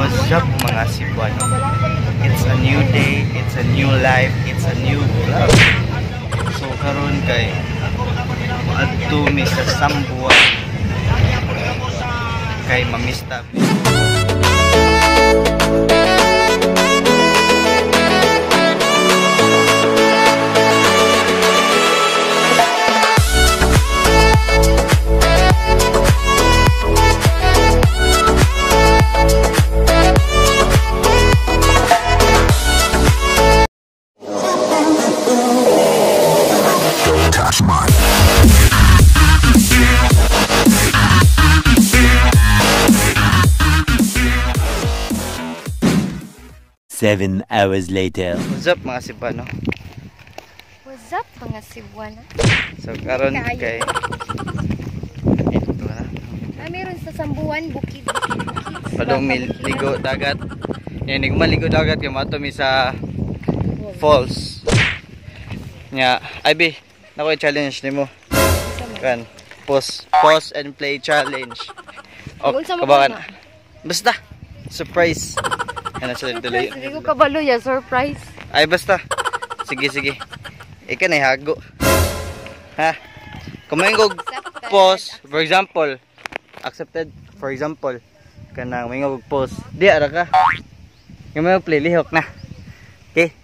What's up mga Cebuano? It's a new day, it's a new life, it's a new vlog. So karon kay adto mi sa Samboan kay mamista. Seven hours later. What's up mga Cebuano? What's up mga Cebuano? So karon kay ito na. Meron sa Samboan bukid. Padong ligo dagat. Yan maligo dagat kay mato mi sa falls. Nya, ay be, nako i-challenge nimo. Kan, pause and play challenge. Okay, kabakan. Basta surprise. Ano sila dali? Hindi ko kabalo ya, surprise. Ay basta. Sige. Ika na hago. Ha? Kumain ko pause, for example. Accepted, for example. Kanang may ko pause. Di ara ka. Kumain play lihok na. Okay?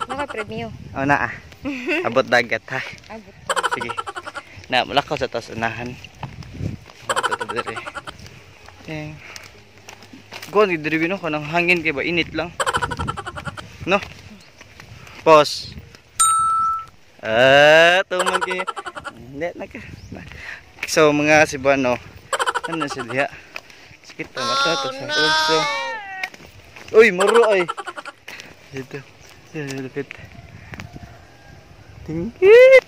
Naka-premyo. Oh na ah. Abot dagat ha. Abot. Sige. Na mulakaw sa taas unahan. Ito dere. Go ni diri bino kanang hangin kay ba init lang. No? Pause. Tuman kay. Net na ka. So mga Cebuano, ano si diha? Sakit ta mata to sa ulso. Uy, muro ay. Dito. Lapit. Tingit.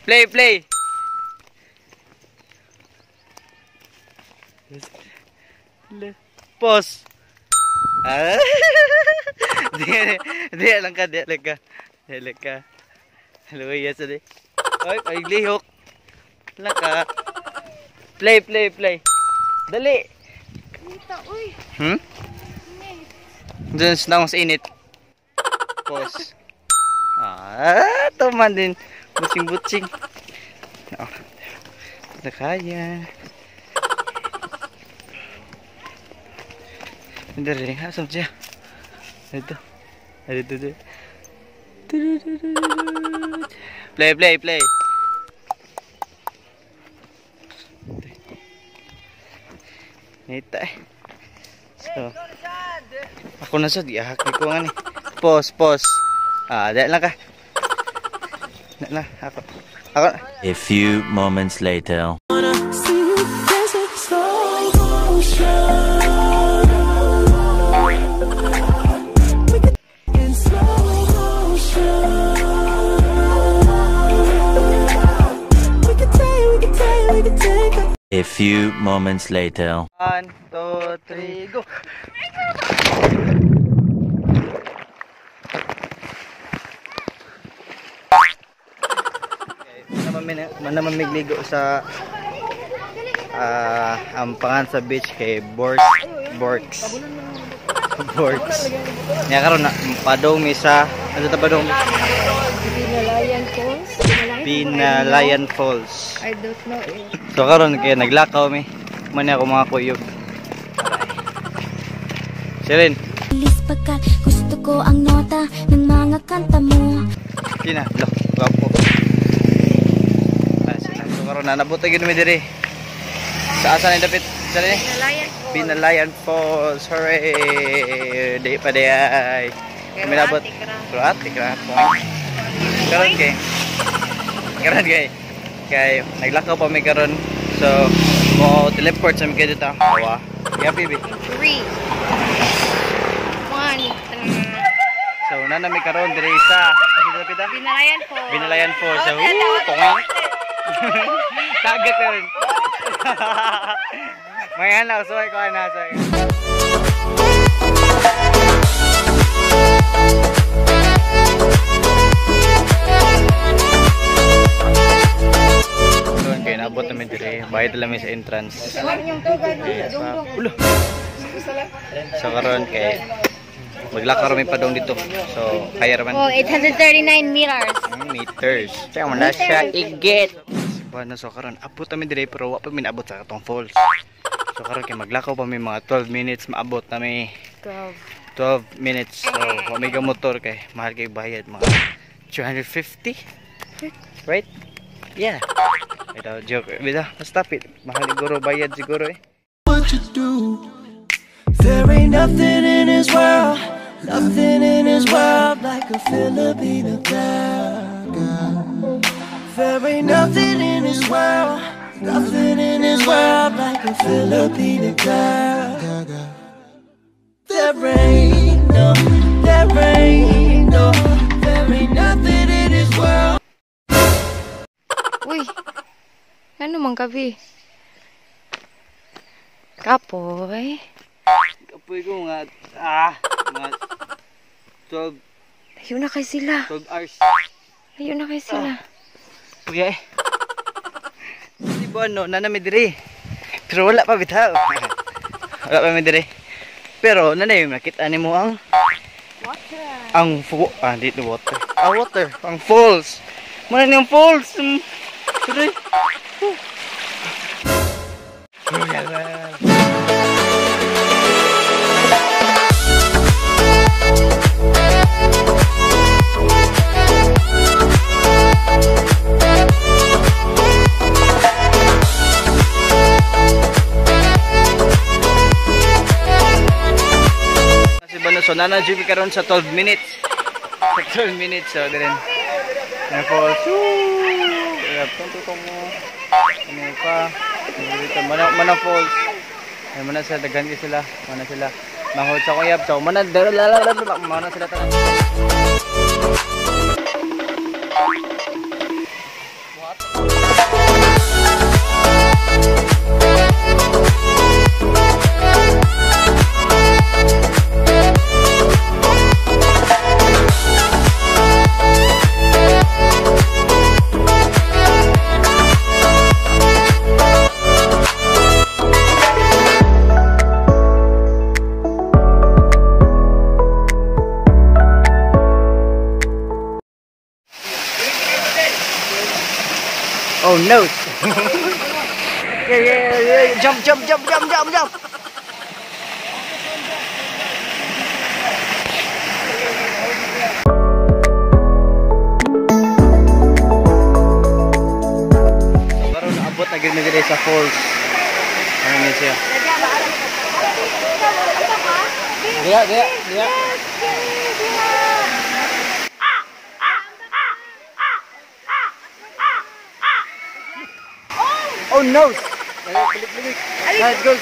Play. Pause. Dia lang ka. Hello, yes ade. Oy, paglihok. Lang ka. Play. Dali. Kita, uy. Diyan sa init. Pause. Tuman din. Butsing. Oh. Kita kaya. Dari asam siya. Ito. Play. Nita eh. So. Ako na sa diahaki ko nga ni. Pause. Dahil lang ka. Na ako. A few moments later. A few moments later. 1, 2, 3, go! Naman migligo sa ampangan sa beach kay Borks. Nya karon na padong mi sa ano ta padong? Binalayan Falls. I don't know. So karon kay naglakaw mi. Man ako mga kuyog. Sirin. Pagkat gusto ko ang nota ng mga kanta mo. Kina, guwapo. So karon na nabutay gyud mi diri. Sa asa ni dapit? Sa ni? Binalayan Falls. Hooray! Di pa di ay. Kami nabot. Pero ati krapon. Karon kay naglakaw pa mi karon. So mo teleport sa mi kay dito. Hawa. Yeah, baby. 3, 1. So nami karon diri sa Binalayan Falls. So tungay. Tagat na rin. Mayan lang, suway ko na. Doon kayo na naabot namin dire. Bayad lang sa entrance. Ulo. So karon kay maglakar kami pa doon dito. So kaya raman. Oh, 839 meters. Meters. Kaya mo na siya igit. Bana so karon abot kami dire pero wa pa mi naabot sa katong falls. So karon kay maglakaw pa mi mga 12 minutes maabot na mi 12 minutes. So wa may motor kay mahal kay bayad mga 250. Right? Yeah. Ito joke. Bida, stop it. Mahal siguro bayad siguro eh. What you do? There ain't nothing in this world, nothing in this world like a Filipino girl. There ain't nothing in this world, nothing in this world like a Filipino girl. There ain't no, there ain't no, there ain't nothing in this world. Uy, ano mang gabi? Kapoy. Kapoy ko mga 12 Ayun na kay sila. 12 hours. Ayun na kay sila. Okay. Di ba no, nanami dire. Pero wala pa bitaw. Wala pa mi dire. Pero nanay nakita ni mo ang water. Dito water. Water, ang falls. Mana ni ang falls. Sorry. So nana GP karon sa 12 minutes. Sa 12 minutes so din. Na falls. Punto mo. Ano pa? Dito mana falls. Ay mana sila daghan sila. Mana sila. Mahod sa kuyab. So mana sila tanan. Oh no! Yeah! Jump! Baru naabot na gid sa falls. Ano ni siya? Dia. Oh no! Let's go!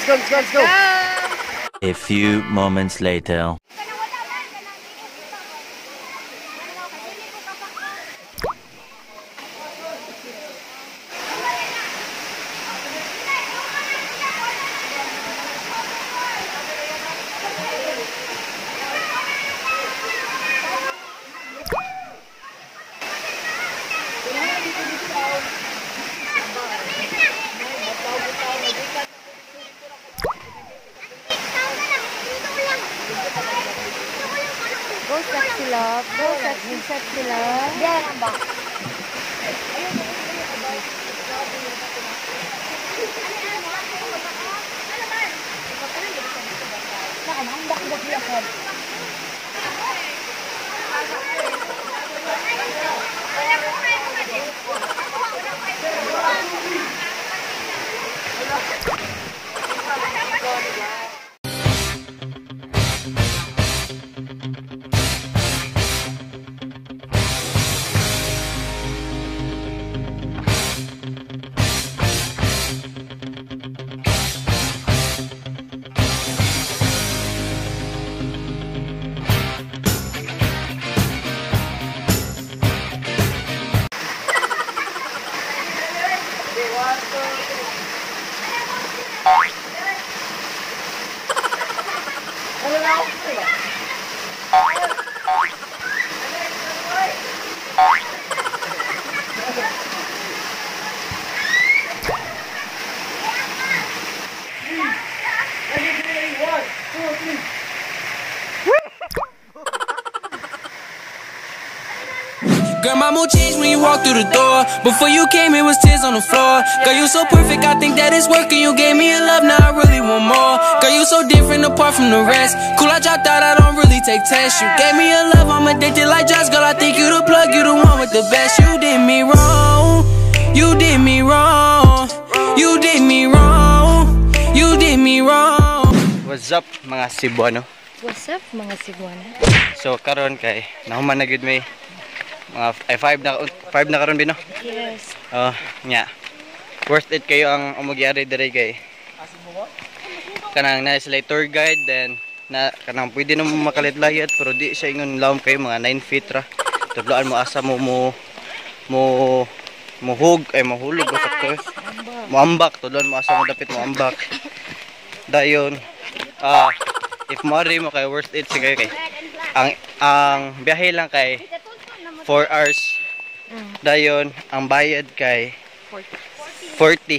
A few moments later. Set sila. Diyan lang ba? Girl, my mood changed when you walked through the door. Before you came, it was tears on the floor. Girl, you so perfect, I think that it's working. You gave me a love, now I really want more. Girl, you so different apart from the rest. Cool, I dropped out, I don't really take tests. You gave me a love, I'm addicted like drugs. Girl, I think you the plug, you the one with the best. You did me wrong, you did me wrong, you did me wrong, you did me wrong. What's up mga Cebuano? What's up, mga Cebuana? So karon kay nahuman na gud may mga 5 na karon bino. Yes. Nya. Worth it kayo ang umugyari dire kay kanang na sila tour guide, then na kanang pwede na makalit-layat pero di siya ingon lawom kayo mga 9 feet ra. Tudloan mo asa mo mahulog sakto. Moambak, tudloan mo asa mo dapit mo ambak. Dayon if mori mo kay worth it sige kay ang biyahe lang kay 4 hours. Dayon ang bayad kay 40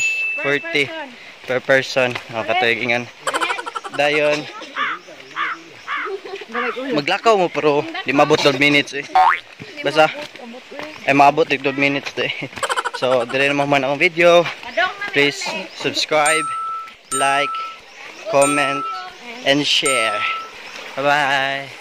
per person. Katuigingan. Dayon maglakaw mo pero di mabot 12 minutes eh. Basta ay maabot 12 minutes eh. So dire na man akong video. Please subscribe, like, comment, and share. Bye-bye.